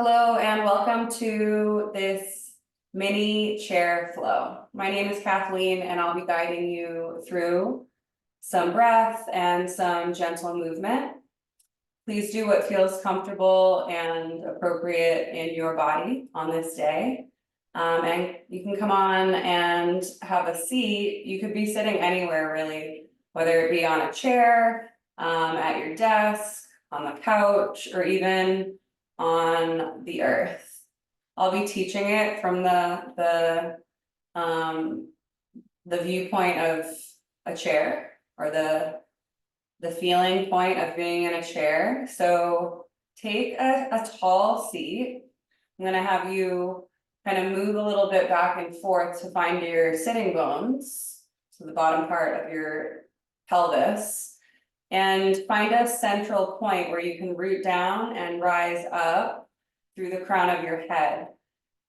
Hello and welcome to this mini chair flow. My name is Kathleen and I'll be guiding you through some breath and some gentle movement. Please do what feels comfortable and appropriate in your body on this day. And you can come on and have a seat. You could be sitting anywhere really, whether it be on a chair, at your desk, on the couch, or even on the earth. I'll be teaching it from the viewpoint of a chair, or the feeling point of being in a chair. So take a tall seat. I'm gonna have you kind of move a little bit back and forth to find your sitting bones, so the bottom part of your pelvis, and find a central point where you can root down and rise up through the crown of your head.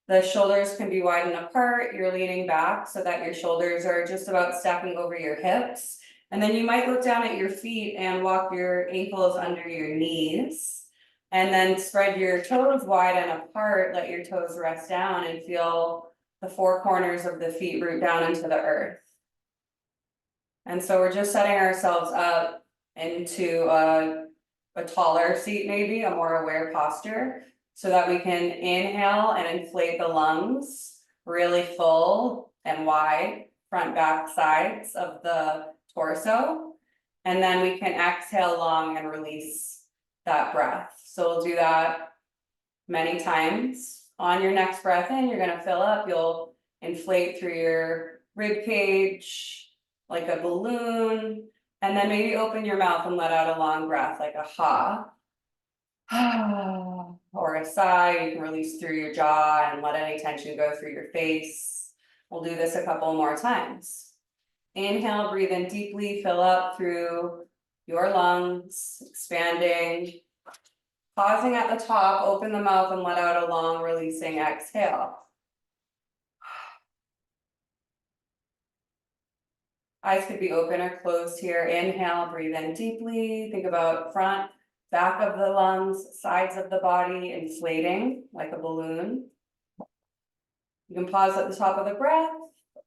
The shoulders can be widened apart, you're leaning back so that your shoulders are just about stacking over your hips. And then you might look down at your feet and walk your ankles under your knees. And then spread your toes wide and apart, let your toes rest down and feel the four corners of the feet root down into the earth. And so we're just setting ourselves up into a taller seat, maybe a more aware posture, so that we can inhale and inflate the lungs really full and wide, front, back, sides of the torso. And then we can exhale long and release that breath. So we'll do that many times. On your next breath in, you're gonna fill up, you'll inflate through your rib cage like a balloon, and then maybe open your mouth and let out a long breath, like a ha. Or a sigh. You can release through your jaw and let any tension go through your face. We'll do this a couple more times. Inhale, breathe in deeply, fill up through your lungs, expanding. Pausing at the top, open the mouth and let out a long releasing exhale. Eyes could be open or closed here. Inhale, breathe in deeply. Think about front, back of the lungs, sides of the body, inflating like a balloon. You can pause at the top of the breath,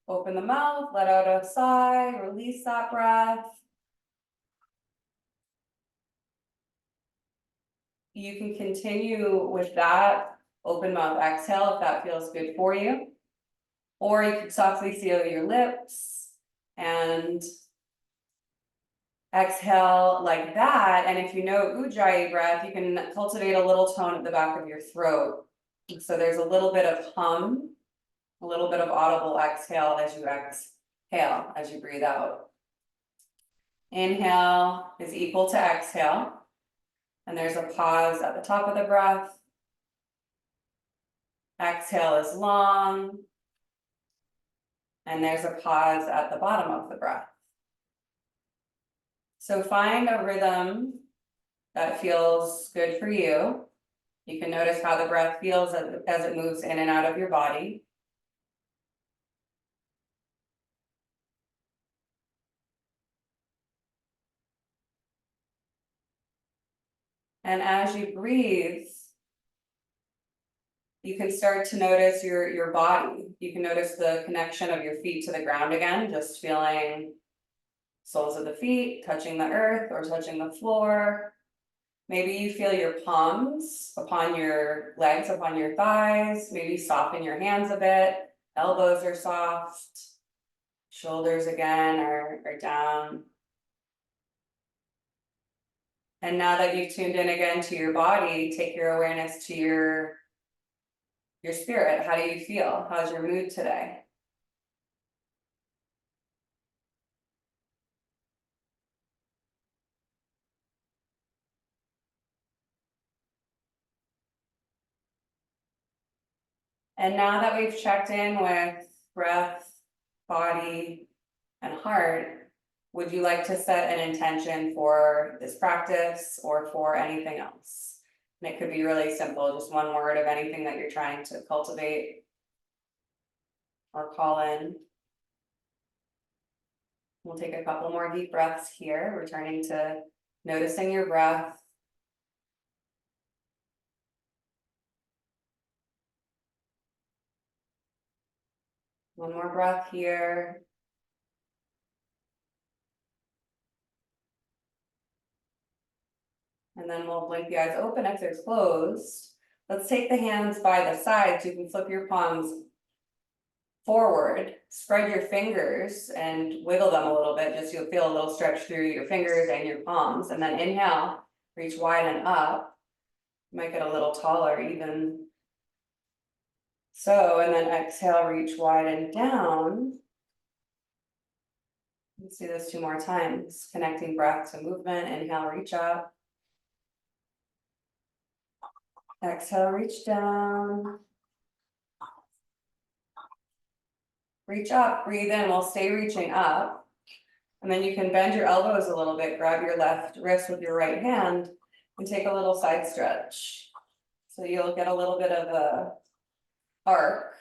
open the mouth, let out a sigh, release that breath. You can continue with that open mouth exhale if that feels good for you. Or you can softly seal your lips and exhale like that. And if you know Ujjayi breath, you can cultivate a little tone at the back of your throat. So there's a little bit of hum, a little bit of audible exhale as you exhale, as you breathe out. Inhale is equal to exhale. And there's a pause at the top of the breath. Exhale is long. And there's a pause at the bottom of the breath. So find a rhythm that feels good for you. You can notice how the breath feels as it moves in and out of your body. And as you breathe, you can start to notice your body. You can notice the connection of your feet to the ground again, just feeling soles of the feet touching the earth or touching the floor. Maybe you feel your palms upon your legs, upon your thighs. Maybe soften your hands a bit. Elbows are soft. Shoulders again are down. And now that you've tuned in again to your body, take your awareness to your spirit. How do you feel? How's your mood today? And now that we've checked in with breath, body, and heart, would you like to set an intention for this practice or for anything else? And it could be really simple, just one word of anything that you're trying to cultivate or call in. We'll take a couple more deep breaths here, returning to noticing your breath. One more breath here. And then we'll blink the eyes open if they're closed. Let's take the hands by the sides. You can flip your palms forward, spread your fingers and wiggle them a little bit, just so you'll feel a little stretch through your fingers and your palms. And then inhale, reach wide and up. You might get a little taller even. So, and then exhale, reach wide and down. Let's do this 2 more times, connecting breath to movement. Inhale, reach up. Exhale, reach down. Reach up, breathe in, we'll stay reaching up. And then you can bend your elbows a little bit, grab your left wrist with your right hand and take a little side stretch. So you'll get a little bit of a arc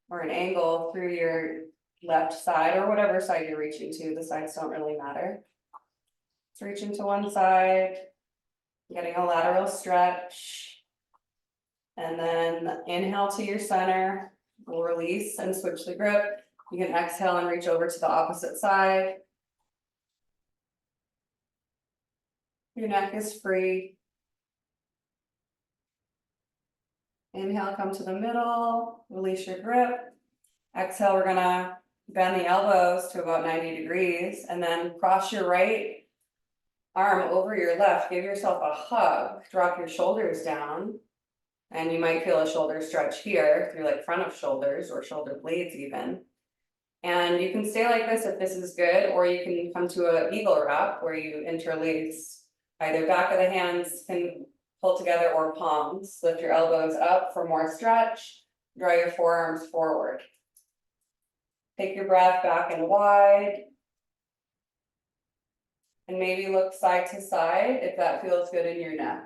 or an angle through your left side or whatever side you're reaching to. The sides don't really matter. It's reaching to one side, getting a lateral stretch. And then inhale to your center, we'll release and switch the grip. You can exhale and reach over to the opposite side. Your neck is free. Inhale, come to the middle, release your grip. Exhale, we're gonna bend the elbows to about 90 degrees and then cross your right arm over your left. Give yourself a hug, drop your shoulders down. And you might feel a shoulder stretch here through like front of shoulders or shoulder blades even. And you can stay like this if this is good, or you can come to an eagle wrap where you interlace either back of the hands can pull together or palms. Lift your elbows up for more stretch. Draw your forearms forward. Take your breath back and wide. And maybe look side to side if that feels good in your neck.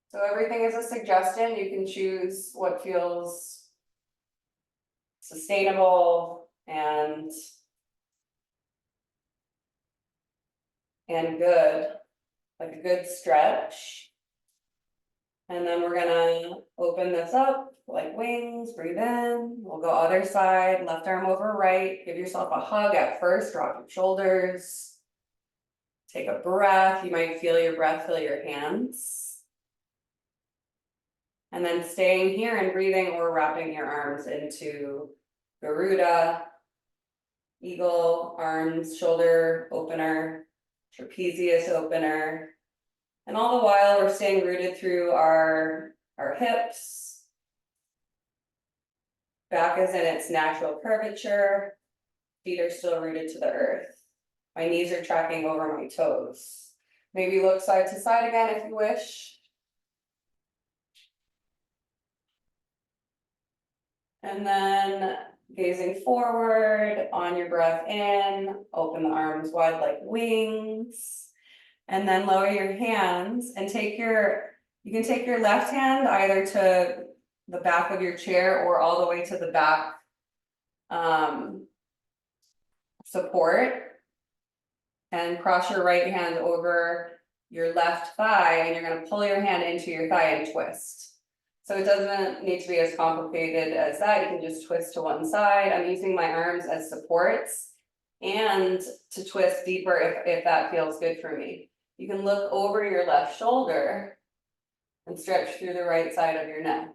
So everything is a suggestion. You can choose what feels sustainable and good, like a good stretch. And then we're gonna open this up like wings, breathe in. We'll go other side, left arm over right. Give yourself a hug at first, drop your shoulders. Take a breath. You might feel your breath fill your hands. And then staying here and breathing or wrapping your arms into Garuda, eagle, arms, shoulder opener, trapezius opener. And all the while we're staying rooted through our hips. Back is in its natural curvature. Feet are still rooted to the earth. My knees are tracking over my toes. Maybe look side to side again if you wish. And then gazing forward on your breath in, open the arms wide like wings. And then lower your hands and you can take your left hand either to the back of your chair or all the way to the back support. And cross your right hand over your left thigh and you're gonna pull your hand into your thigh and twist. So it doesn't need to be as complicated as that. You can just twist to one side. I'm using my arms as supports and to twist deeper if that feels good for me. You can look over your left shoulder and stretch through the right side of your neck.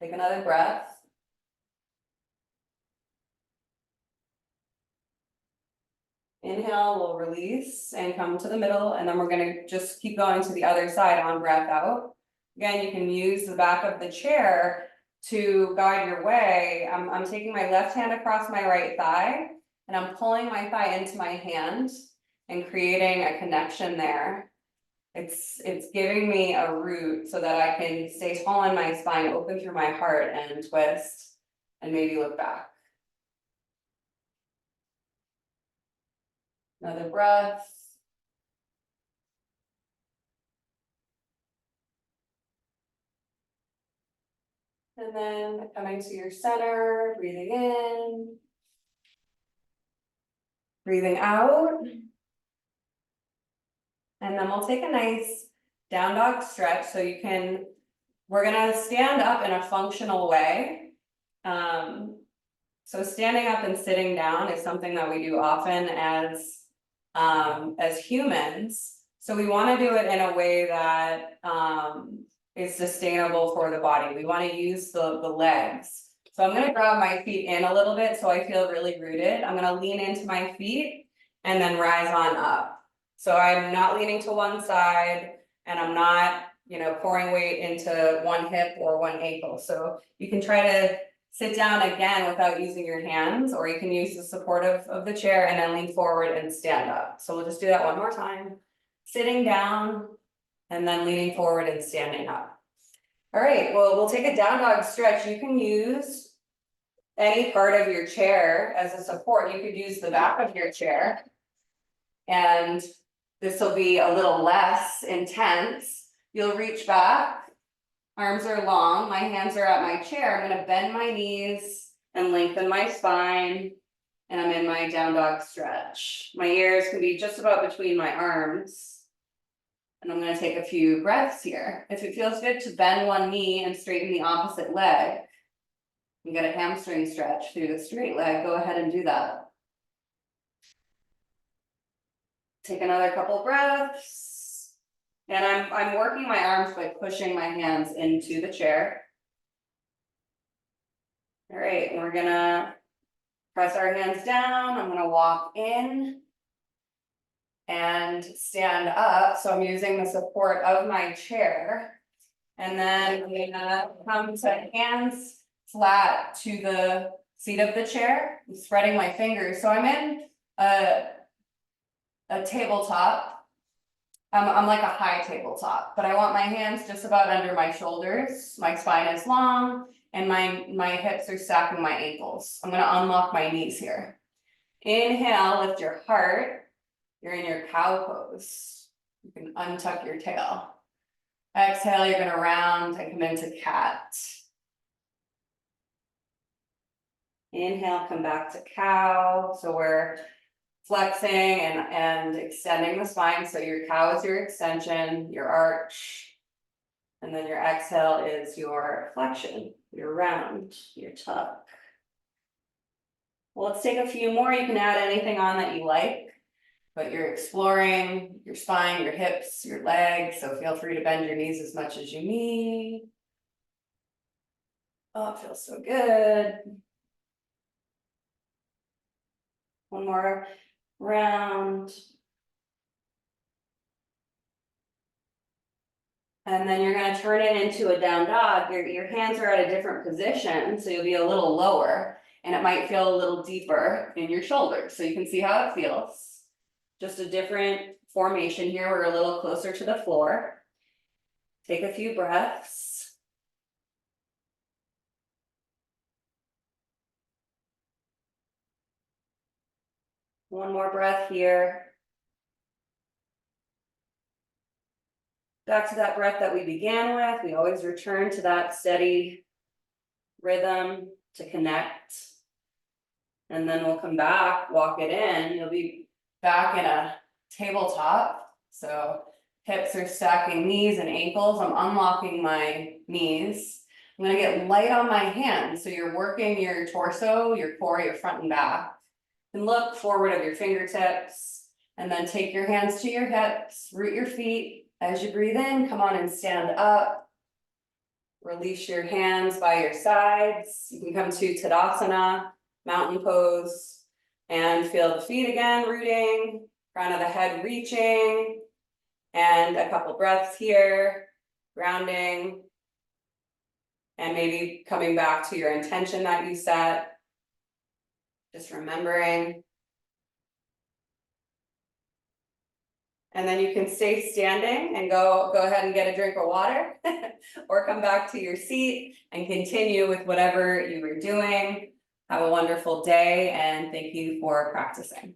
Take another breath. Inhale, we'll release and come to the middle, and then we're gonna just keep going to the other side on breath out. Again, you can use the back of the chair to guide your way. I'm taking my left hand across my right thigh, and I'm pulling my thigh into my hand and creating a connection there. It's giving me a root so that I can stay tall in my spine, open through my heart and twist, and maybe look back. Another breath. And then coming to your center, breathing in. Breathing out. And then we'll take a nice down dog stretch, so you can, we're gonna stand up in a functional way. So standing up and sitting down is something that we do often as humans. So we wanna do it in a way that, is sustainable for the body. We wanna use the legs. So I'm gonna grab my feet in a little bit so I feel really rooted. I'm gonna lean into my feet and then rise on up. So I'm not leaning to one side and I'm not, you know, pouring weight into one hip or one ankle. So you can try to sit down again without using your hands, or you can use the support of the chair and then lean forward and stand up. So we'll just do that one more time. Sitting down and then leaning forward and standing up. All right, well, we'll take a down dog stretch. You can use any part of your chair as a support. You could use the back of your chair. And this will be a little less intense. You'll reach back, arms are long, my hands are at my chair. I'm gonna bend my knees and lengthen my spine. And I'm in my down dog stretch. My ears can be just about between my arms. And I'm gonna take a few breaths here. If it feels good to bend one knee and straighten the opposite leg, you get a hamstring stretch through the straight leg, go ahead and do that. Take another couple breaths. And I'm working my arms by pushing my hands into the chair. All right, we're gonna press our hands down. I'm gonna walk in and stand up. So I'm using the support of my chair. And then I'm gonna come to hands flat to the seat of the chair, I'm spreading my fingers. So I'm in a tabletop. I'm like a high tabletop, but I want my hands just about under my shoulders. My spine is long and my hips are stacking my ankles. I'm gonna unlock my knees here. Inhale, lift your heart. You're in your cow pose. You can untuck your tail. Exhale, you're gonna round and come into cat. Inhale, come back to cow. So we're flexing and extending the spine. So your cow is your extension, your arch. And then your exhale is your flexion, your round, your tuck. Well, let's take a few more. You can add anything on that you like, but you're exploring your spine, your hips, your legs. So feel free to bend your knees as much as you need. Oh, it feels so good. One more round. And then you're gonna turn it into a down dog. Your hands are at a different position, so you'll be a little lower and it might feel a little deeper in your shoulders. So you can see how it feels. Just a different formation here. We're a little closer to the floor. Take a few breaths. One more breath here. Back to that breath that we began with. We always return to that steady rhythm to connect. And then we'll come back, walk it in. You'll be back in a tabletop. So hips are stacking knees and ankles. I'm unlocking my knees. I'm gonna get light on my hands. So you're working your torso, your core, your front and back. And look forward of your fingertips. And then take your hands to your hips, root your feet. As you breathe in, come on and stand up. Release your hands by your sides. You can come to Tadasana, mountain pose, and feel the feet again, rooting, crown of the head reaching, and a couple breaths here, grounding, and maybe coming back to your intention that you set, just remembering. And then you can stay standing and go ahead and get a drink of water or come back to your seat and continue with whatever you were doing. Have a wonderful day and thank you for practicing.